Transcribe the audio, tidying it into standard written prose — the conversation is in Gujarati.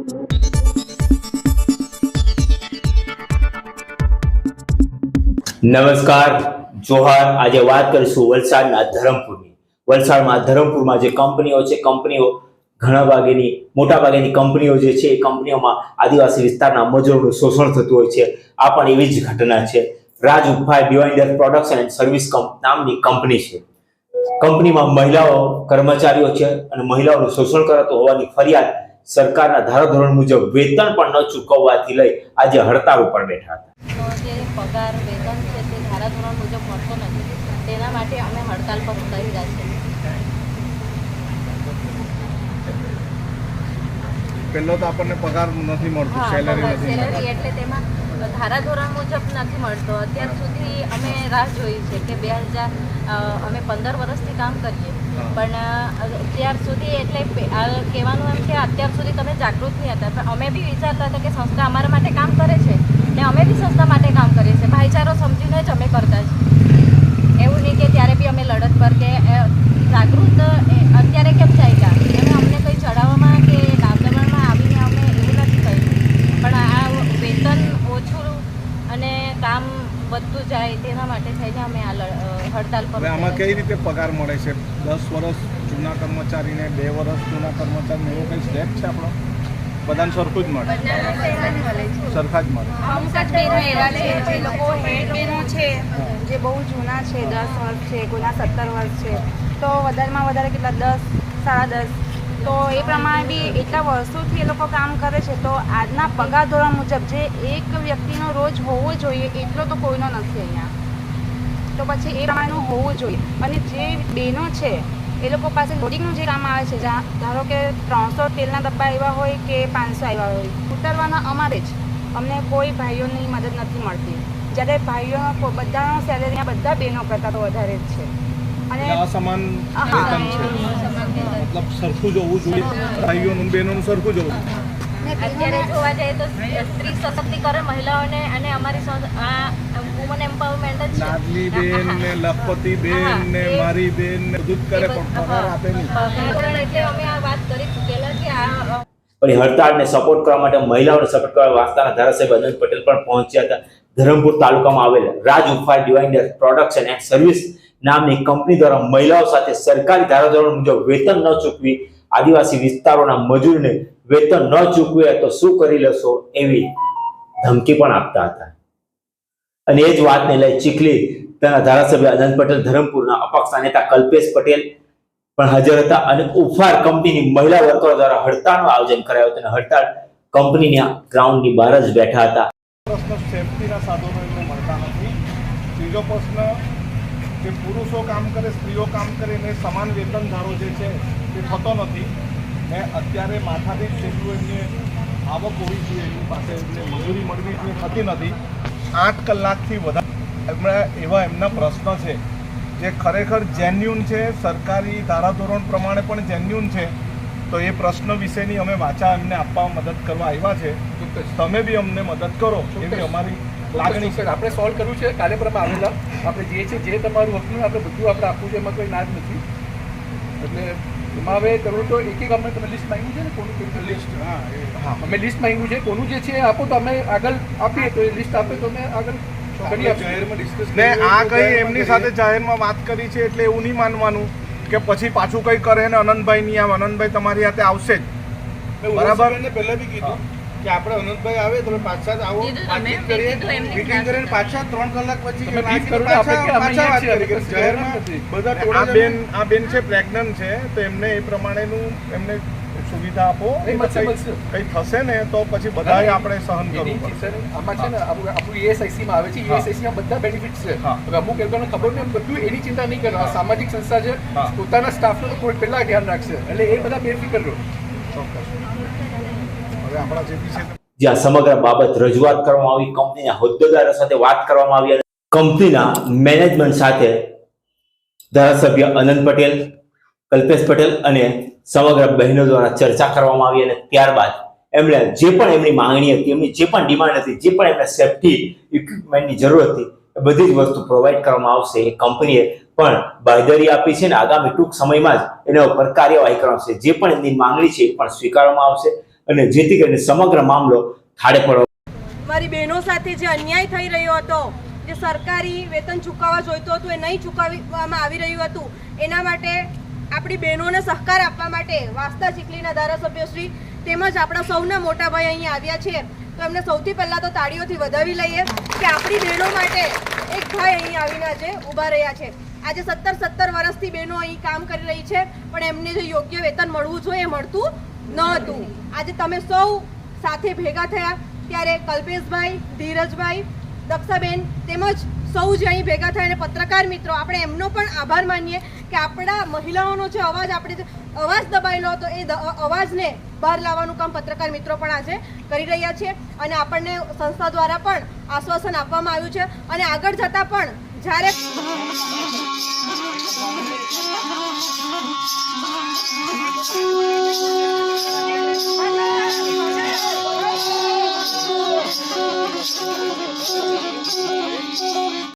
નમસ્કાર, જોહાર। આજે વાત કરીશું વલસાડના ધરમપુરની। વલસાડમાં ધરમપુરમાં જે કંપનીઓ છે, કંપનીઓ ઘણા ભાગેની મોટા ભાગેની કંપનીઓ જે છે, એ કંપનીઓમાં આદિવાસી વિસ્તારના મજૂરોનું શોષણ થતું હોય છે। આ પણ એવી જ ઘટના છે। રાજ ઉફાઈ ડિવાઇન્ડર પ્રોડક્શન એન્ડ સર્વિસ નામની કંપની છે। કંપનીમાં મહિલાઓ કર્મચારીઓ છે અને મહિલાઓનું શોષણ કરાતું હોવાની ફરિયાદ સરકારના ધારાધોરણ મુજબ વેતન પણ ન ચૂકવવાથી લઈ આજે હડતાળ ઉપર બેઠા હતા। જે પગાર વેતન છે તે ધારાધોરણ મુજબ મળતો નથી, તેના માટે અમે હડતાલ પર ઉતરી રહ્યા છીએ। પહેલો તો આપણને પગાર નથી મળતો, સેલરી નથી સેલરી એટલે તેમાં ધારાધોરણ મુજબ નથી મળતો। અત્યાર સુધી અમે રાહ જોઈ છે કે અમે 15 વર્ષથી કામ કરીએ, પણ અત્યાર સુધી એટલે કહેવાનું એમ કે અત્યાર સુધી તમે જાગૃત નહીં હતા, પણ અમે બી વિચારતા હતા કે સંસ્થા અમારા માટે કામ કરે છે ને અમે બી સંસ્થા માટે કામ કરીએ છીએ। ભાઈચારો સમજીને જ અમે કરતા છીએ, એવું નહીં કે ત્યારે બી અમે લડત પર કે જાગૃત અત્યારે કેમ ચાલ્યા એમ અમને કંઈ ચડાવવામાં કે દાબદબાણમાં આવીને અમે એવું નથી કહ્યું, પણ આ વેતન ઓછું અને કામ વધતું જાય તેના માટે થઈને અમે આ હડતાલ પર। આમાં કઈ રીતે પગાર મળે છે? 10 વર્ષ જૂના કર્મચારીને 2 વર્ષ જૂના કર્મચારીને એવો કંઈ સ્લેબ છે આપણો? બધાને સરખું જ મળે? સરખા જ મળે? અમુક જ બહેનો એવા છે જે લોકો હેડ બહેનો છે જે બહુ જૂના છે, 10 વર્ષ છે, કોઈના 17 વર્ષ છે, તો વધારેમાં વધારે કેટલા 10, 10.5, તો એ પ્રમાણે બી એટલા વર્ષોથી એ લોકો કામ કરે છે, તો આજના પગાર ધોરણ મુજબ જે એક વ્યક્તિનો રોજ હોવો જોઈએ એટલો તો કોઈનો નથી અહીંયા, તો પછી એ પ્રમાણેનું હોવું જોઈએ। અને જે બહેનો છે એ લોકો પાસે લોડિંગનું જે કામ આવે છે, ધારો કે 300 તેલના ડબ્બા આવ્યા હોય કે 500 આવ્યા હોય, ઉતારવાના અમારે જ, અમને કોઈ ભાઈઓની મદદ નથી મળતી, જ્યારે ભાઈઓ બધાનો સેલેરી બધા બહેનો કરતાં તો વધારે જ છે। અને અસમાન વેતન છે, મતલબ સરખું જ હોવું જોઈએ, ભાઈઓનું બહેનોનું સરખું જ હોવું જોઈએ। અત્યારે જોવા જઈએ તો સ્ત્રી સશક્તિકરણ મહિલાઓને અને અમારી વુમન એમ્પાવરમેન્ટ જ છે। નાદલી બેન ને લખપતિ બેન ને મારી બેન ને બધું જ કરે, પણ પગાર આપે નહીં। એટલે અમે આ વાત કરી ચૂકેલા કે આ પણ હડતાળને સપોર્ટ કરવા માટે મહિલાઓને સપોર્ટ કરવા વાસ્તાના ધારાસભ્ય અનંત પટેલ પણ પહોંચ્યા હતા। ધરમપુર તાલુકામાં આવેલ રાજ ઉફાઈ ડિવાઇન્ડર પ્રોડક્શન એન્ડ સર્વિસ નામની કંપની દ્વારા મહિલાઓ સાથે સરકારી ધારાધોરણ મુજબ વેતન ન ચૂકવી આદિવાસી વિસ્તારોના મજૂરને વેતન ન ચૂકવે તો શું કરી લેશો એવી ધમકી પણ આપતા હતા। અને એ જ વાતને લઈ ચીખલી તેના ધારાસભ્ય અનંત પટેલ, ધરમપુરના અપક્ષના નેતા કલ્પેશ પટેલ પણ હાજર હતા અને ઉફાર કંપનીની મહિલા વર્કરો દ્વારા હડતાળનું આયોજન કરાયું હતું અને હડતાળ કંપનીના ગ્રાઉન્ડની બહાર જ બેઠા હતા। પ્રશ્ન સેફટીના સાધનો એમને મળતા નથી। ત્રીજો પ્રશ્ન કે પુરુષો કામ કરે, સ્ત્રીઓ કામ કરે ને સમાન વેતન ધારો જે છે તે થતો નથી ને અત્યારે માથાદીઠ જેટલું એમને આવક હોવી જોઈએ એમની પાસે એમને મજૂરી મળવી જોઈએ થતી નથી। 8 કલાકથી વધારે એમના પ્રશ્ન છે જે ખરેખર જેન્યુન છે, સરકારી ધારાધોરણ પ્રમાણે પણ જેન્યુન છે, તો એ પ્રશ્ન વિશેની અમે વાચા એમને આપવા મદદ કરવા આવ્યા છે। તમે બી અમને મદદ કરો એવી અમારી લાગણી છે। આપણે સોલ્વ કરવું છે, કાલે પર આવેલા આપણે જે છે જે તમારું હકનું આપણે બધું આપણે આપવું છે, એમાં કોઈ ના જ નથી। એટલે એમાં હવે કરવું તો એક અમને તમે લિસ્ટ માંગ્યું છે ને કોનું કેટલું લિસ્ટ? હા, અમે લિસ્ટ માંગ્યું છે, કોનું જે છે આપો તો અમે આગળ આપીએ, તો એ લિસ્ટ આપે તો અમે આગળ જાહેરમાં ડિસ્કસ ને આ કઈ એમની સાથે જાહેરમાં વાત કરી છે એટલે એવું નહીં માનવાનું કે પછી પાછું કંઈ કરે ને અનંતભાઈ નહીં આવે। અનંતભાઈ તમારી હાથે આવશે જ, બરાબર? પહેલા બી કીધું કે આપણે અનંતભાઈ આવે તમે પાછા જ આવો, મીટિંગ કરીને પાછા 3 કલાક પછી આ બેન છે પ્રેગ્નન્ટ છે, તો એમને એ પ્રમાણેનું એમને સુવિધા આપો, કંઈ થશે ને તો પછી બધાએ આપણે સહન કરવું પડશે। આમાં છે ને આપણું ESIC-માં આવે છે, ESIC-માં બધા બેનિફિટ્સ છે, હવે અમુક એ લોકોને ખબર નહીં, બધું એની ચિંતા નહીં કરો, સામાજિક સંસ્થા છે, પોતાના સ્ટાફનું તો કોઈ પહેલાં ધ્યાન રાખશે, એટલે એ બધા બેફિકર રહો। હવે આપણા જે બી છે જ્યાં સમગ્ર બાબત રજૂઆત કરવામાં આવી, કંપનીના હોદ્દેદારો સાથે વાત કરવામાં આવી અને કંપનીના મેનેજમેન્ટ સાથે ધારાસભ્ય અનંત પટેલ, કલ્પેશ પટેલ અને સમગ્ર બહેનો દ્વારા ચર્ચા કરવામાં આવી અને ત્યારબાદ એમણે જે પણ એમની માંગણી હતી, એમની જે પણ ડિમાન્ડ હતી, જે પણ એમને સેફટી ઇક્વિપમેન્ટની જરૂર હતી, એ બધી જ વસ્તુ પ્રોવાઈડ કરવામાં આવશે। એ કંપનીએ પણ બાંયધરી આપી છે અને આગામી ટૂંક સમયમાં જ એના ઉપર કાર્યવાહી કરવામાં આવશે। જે પણ એમની માંગણી છે એ પણ સ્વીકારવામાં આવશે અને જેથી કરીને સમગ્ર મામલો થાળે પડવા. મારી બહેનો સાથે જે અન્યાય થઈ રહ્યો હતો, જે સરકારી વેતન ચૂકવવા જોઈતું હતું એ નહીં ચૂકવવામાં આવી રહ્યું હતું, એના માટે આપણી બહેનોને સહકાર આપવા માટે વાસ્તા ચીખલીના ધારાસભ્યશ્રી તેમજ આપણા સૌના મોટા ભાઈ અહીંયા આવ્યા છે. તો એમને સૌથી પહેલાં તો તાળીઓથી વધાવી લઈએ કે આપણી બહેનો માટે એક ભાઈ અહીં આવીને આજે ઊભા રહ્યા છે. આજે 17 વર્ષથી બહેનો અહીં કામ કરી રહી છે, પણ એમને જે યોગ્ય વેતન મળવું જોઈએ એ મળતું ન હતું. આજે તમે સૌ સાથે ભેગા થયા ત્યારે કલ્પેશભાઈ, ધીરજભાઈ, દક્ષાબેન તેમજ સૌ જે અહીં ભેગા થયા અને પત્રકાર મિત્રો, આપણે એમનો પણ આભાર માનીએ કે આપણા મહિલાઓનો જે અવાજ, આપણે જે અવાજ દબાયેલો હતો એ અવાજને બહાર લાવવાનું કામ પત્રકાર મિત્રો પણ આજે કરી રહ્યા છે. અને આપણને સંસ્થા દ્વારા પણ આશ્વાસન આપવામાં આવ્યું છે અને આગળ જતાં પણ જ્યારે